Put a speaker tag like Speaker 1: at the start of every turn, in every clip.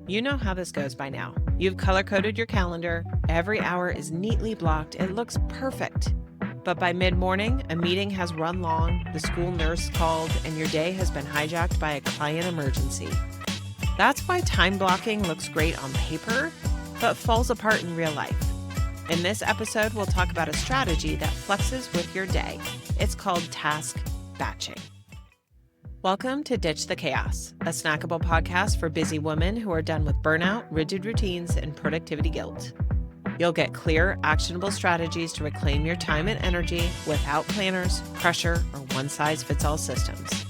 Speaker 1: You know how this goes by now. You've color-coded your calendar. Every hour is neatly blocked. It looks perfect. But by mid-morning, a meeting has run long, the school nurse called, and your day has been hijacked by a client emergency. That's why time blocking looks great on paper, but falls apart in real life. In this episode, we'll talk about a strategy that flexes with your day. It's called task batching. Welcome to Ditch the Chaos, a snackable podcast for busy women who are done with burnout, rigid routines, and productivity guilt. You'll get clear, actionable strategies to reclaim your time and energy without planners, pressure, or one-size-fits-all systems.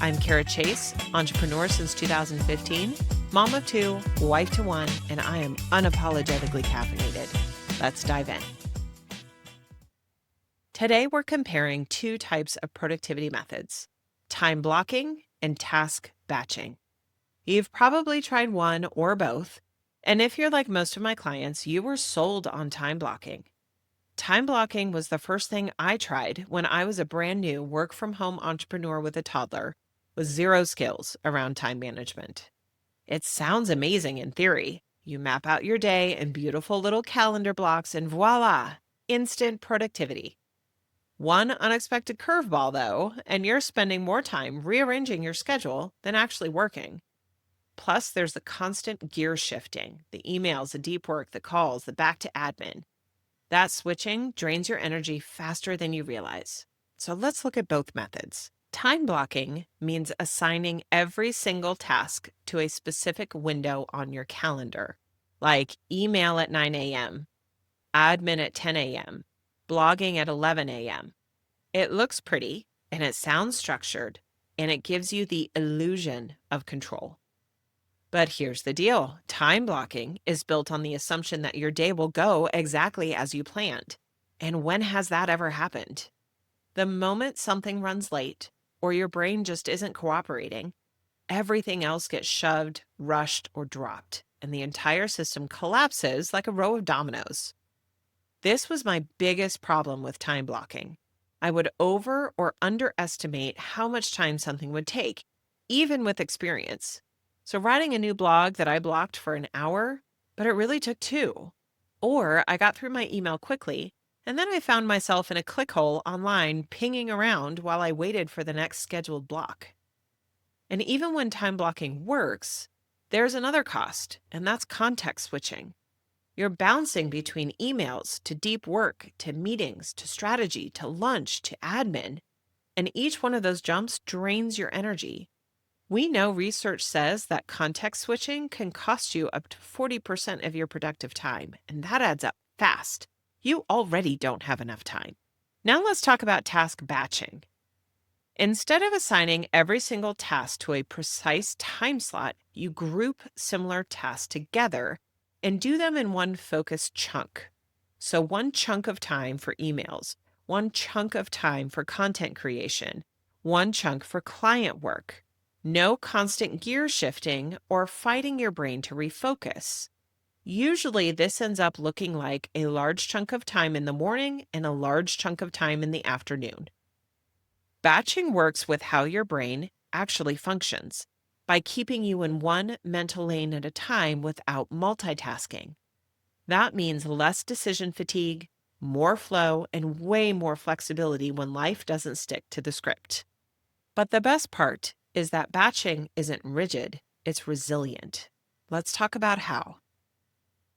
Speaker 1: I'm Cara Chace, entrepreneur since 2015, mom of two, wife to one, and I am unapologetically caffeinated. Let's dive in. Today, we're comparing two types of productivity methods: time blocking and task batching. You've probably tried one or both, and if you're like most of my clients, you were sold on time blocking. Time blocking was the first thing I tried when I was a brand new work-from-home entrepreneur with a toddler with zero skills around time management. It sounds amazing in theory. You map out your day in beautiful little calendar blocks and voila, instant productivity. One unexpected curveball, though, and you're spending more time rearranging your schedule than actually working. Plus, there's the constant gear shifting, the emails, the deep work, the calls, the back to admin. That switching drains your energy faster than you realize. So let's look at both methods. Time blocking means assigning every single task to a specific window on your calendar, like email at 9 a.m., admin at 10 a.m., blogging at 11 a.m. It looks pretty and it sounds structured and it gives you the illusion of control. But here's the deal. Time blocking is built on the assumption that your day will go exactly as you planned. And when has that ever happened? The moment something runs late or your brain just isn't cooperating, everything else gets shoved, rushed, or dropped, and the entire system collapses like a row of dominoes. This was my biggest problem with time blocking. I would over or underestimate how much time something would take, even with experience. So writing a new blog that I blocked for an hour, but it really took 2. Or I got through my email quickly, and then I found myself in a click hole online pinging around while I waited for the next scheduled block. And even when time blocking works, there's another cost, and that's context switching. You're bouncing between emails to deep work, to meetings, to strategy, to lunch, to admin, and each one of those jumps drains your energy. We know research says that context switching can cost you up to 40% of your productive time, and that adds up fast. You already don't have enough time. Now let's talk about task batching. Instead of assigning every single task to a precise time slot, you group similar tasks together and do them in one focused chunk. So one chunk of time for emails, one chunk of time for content creation, one chunk for client work. No constant gear shifting or fighting your brain to refocus. Usually this ends up looking like a large chunk of time in the morning and a large chunk of time in the afternoon. Batching works with how your brain actually functions, by keeping you in one mental lane at a time without multitasking. That means less decision fatigue, more flow, and way more flexibility when life doesn't stick to the script. But the best part is that batching isn't rigid, it's resilient. Let's talk about how.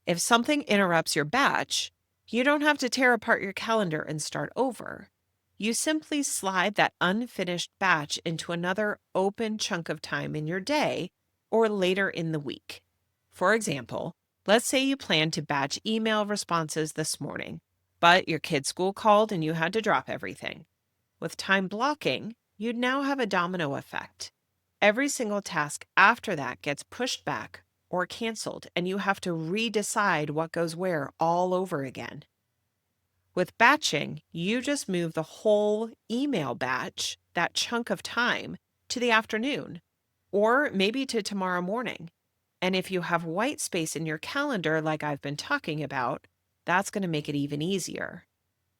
Speaker 1: If something interrupts your batch, you don't have to tear apart your calendar and start over. You simply slide that unfinished batch into another open chunk of time in your day or later in the week. For example, let's say you plan to batch email responses this morning, but your kid's school called and you had to drop everything. With time blocking, you'd now have a domino effect. Every single task after that gets pushed back or canceled, and you have to redecide what goes where all over again. With batching, you just move the whole email batch, that chunk of time, to the afternoon, or maybe to tomorrow morning. And if you have white space in your calendar, like I've been talking about, that's going to make it even easier.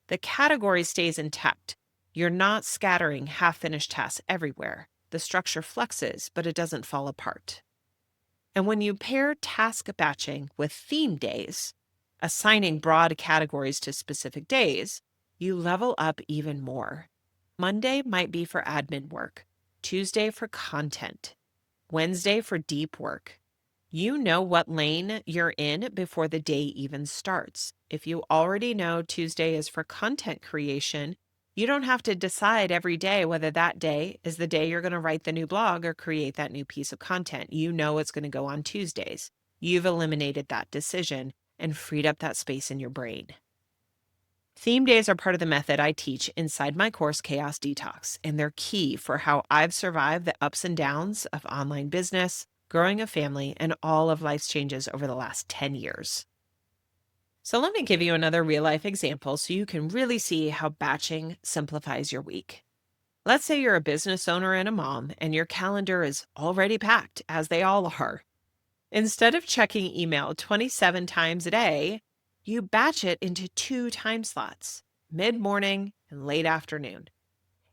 Speaker 1: The category stays intact. You're not scattering half-finished tasks everywhere. The structure flexes, but it doesn't fall apart. And when you pair task batching with theme days, assigning broad categories to specific days, you level up even more. Monday might be for admin work, Tuesday for content, Wednesday for deep work. You know what lane you're in before the day even starts. If you already know Tuesday is for content creation, you don't have to decide every day whether that day is the day you're going to write the new blog or create that new piece of content. You know it's going to go on Tuesdays. You've eliminated that decision and freed up that space in your brain. Theme days are part of the method I teach inside my course, Chaos Detox, and they're key for how I've survived the ups and downs of online business, growing a family, and all of life's changes over the last 10 years. So let me give you another real-life example so you can really see how batching simplifies your week. Let's say you're a business owner and a mom, and your calendar is already packed, as they all are. Instead of checking email 27 times a day, you batch it into 2 time slots, mid-morning and late afternoon.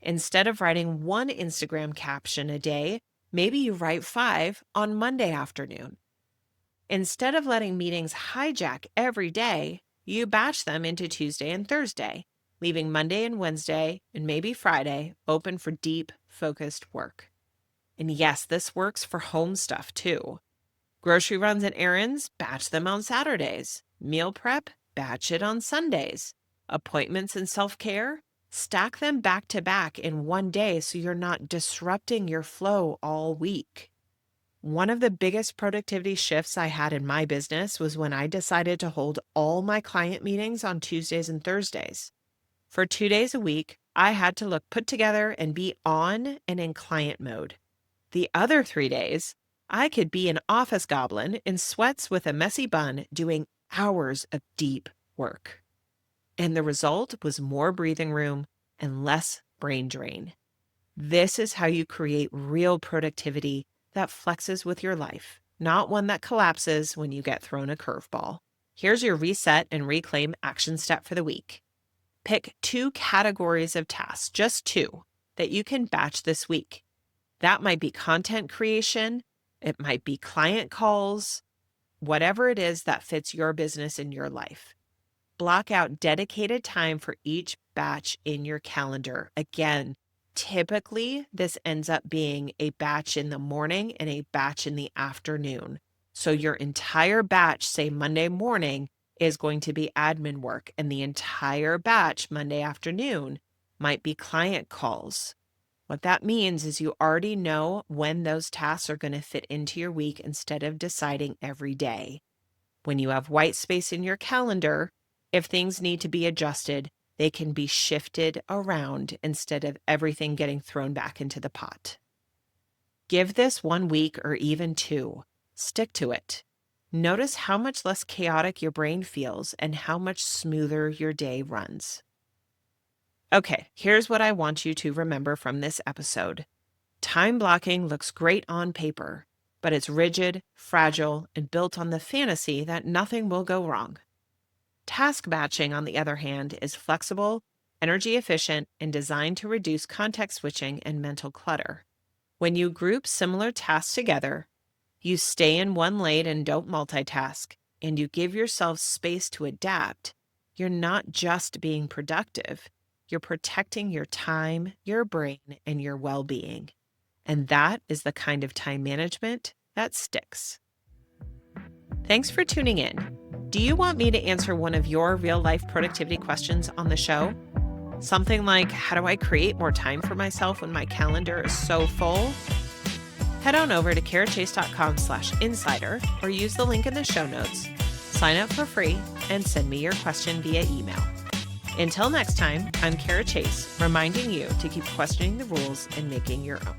Speaker 1: Instead of writing 1 Instagram caption a day, maybe you write 5 on Monday afternoon. Instead of letting meetings hijack every day, you batch them into Tuesday and Thursday, leaving Monday and Wednesday and maybe Friday open for deep, focused work. And yes, this works for home stuff too. Grocery runs and errands, batch them on Saturdays. Meal prep, batch it on Sundays. Appointments and self-care, stack them back to back in one day so you're not disrupting your flow all week. One of the biggest productivity shifts I had in my business was when I decided to hold all my client meetings on Tuesdays and Thursdays. For 2 days a week, I had to look put together and be on and in client mode. The other 3 days, I could be an office goblin in sweats with a messy bun doing hours of deep work. And the result was more breathing room and less brain drain. This is how you create real productivity that flexes with your life, not one that collapses when you get thrown a curveball. Here's your reset and reclaim action step for the week. Pick 2 categories of tasks, just 2, that you can batch this week. That might be content creation, it might be client calls, whatever it is that fits your business and your life. Block out dedicated time for each batch in your calendar. Again, typically this ends up being a batch in the morning and a batch in the afternoon. So your entire batch, say Monday morning, is going to be admin work, and the entire batch Monday afternoon might be client calls. What that means is you already know when those tasks are going to fit into your week instead of deciding every day. When you have white space in your calendar, if things need to be adjusted, they can be shifted around instead of everything getting thrown back into the pot. Give this 1 week or even 2. Stick to it. Notice how much less chaotic your brain feels and how much smoother your day runs. Okay, here's what I want you to remember from this episode. Time blocking looks great on paper, but it's rigid, fragile, and built on the fantasy that nothing will go wrong. Task batching, on the other hand, is flexible, energy efficient, and designed to reduce context switching and mental clutter. When you group similar tasks together, you stay in one lane and don't multitask, and you give yourself space to adapt. You're not just being productive. You're protecting your time, your brain, and your well-being. And that is the kind of time management that sticks. Thanks for tuning in. Do you want me to answer one of your real-life productivity questions on the show? Something like, how do I create more time for myself when my calendar is so full? Head on over to carachase.com/insider or use the link in the show notes. Sign up for free and send me your question via email. Until next time, I'm Cara Chace, reminding you to keep questioning the rules and making your own.